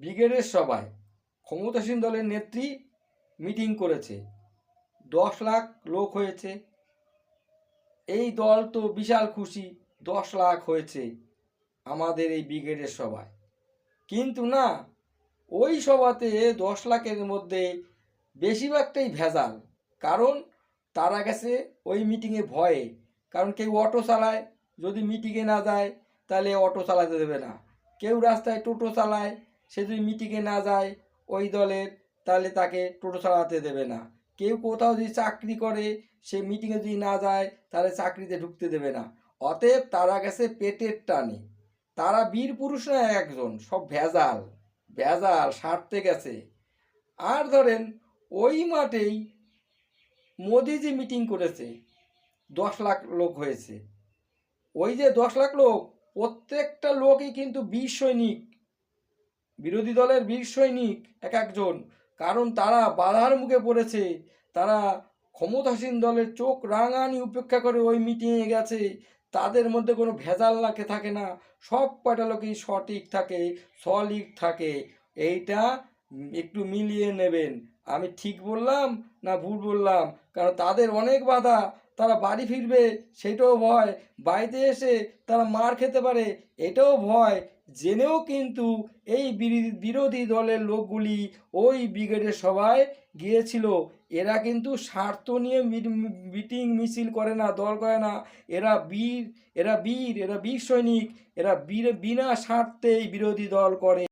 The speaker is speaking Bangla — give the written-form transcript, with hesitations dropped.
ব্রিগেডের সভায় ক্ষমতাসীন দলের নেত্রী মিটিং করেছে, 10 লাখ লোক হয়েছে। এই দল তো বিশাল খুশি, 10 লাখ হয়েছে আমাদের এই ব্রিগেডের সভায়। কিন্তু না, ওই সভাতে 10 লাখের মধ্যে বেশিরভাগটাই ভেজাল। কারণ তারা গেছে ওই মিটিংয়ে ভয়ে, কারণ কেউ অটো চালায়, যদি মিটিংয়ে না যায় তাহলে অটো চালাতে দেবে না। কেউ রাস্তায় টোটো চালায়, সে যদি মিটিংয়ে না যায় ওই দলের, তাহলে তাকে টোটো চালাতে দেবে না। কেউ কোথাও যদি চাকরি করে, সে মিটিংয়ে যদি না যায় তাহলে চাকরিতে ঢুকতে দেবে না। অতএব তারা গেছে পেটের টানে। তারা বীর পুরুষ না একজন, সব ভেজাল ভেজাল সারতে গেছে। আর ধরেন ওই মাঠেই মোদিজি মিটিং করেছে, 10 লাখ লোক হয়েছে। ওই যে 10 লাখ লোক, প্রত্যেকটা লোকই কিন্তু বীর সৈনিক, বিরোধী দলের বীর সৈনিক এক একজন। কারণ তারা বাধার মুখে পড়েছে, তারা ক্ষমতাসীন দলের চোখ রাঙানি উপেক্ষা করে ওই মিটিংয়ে গেছে। তাদের মধ্যে কোনো ভেজাল থাকে না, সব কয়টা লোকই সঠিক থাকে, সলিড থাকে। এইটা একটু মিলিয়ে নেবেন, আমি ঠিক বললাম না ভুল বললাম। কারণ তাদের অনেক বাধা, তারা বাড়ি ফিরবে সেটাও ভয়, বাড়িতে এসে তারা মার খেতে পারে এটাও ভয়। জেনেও কিন্তু এই বিরোধী দলের লোকগুলি ওই ব্রিগেডের সভায় গিয়েছিল। এরা কিন্তু স্বার্থ নিয়ে মিটিং মিছিল করে না, দল করে না। এরা বীর, এরা বীর সৈনিক। এরা বিনা স্বার্থেই বিরোধী দল করে।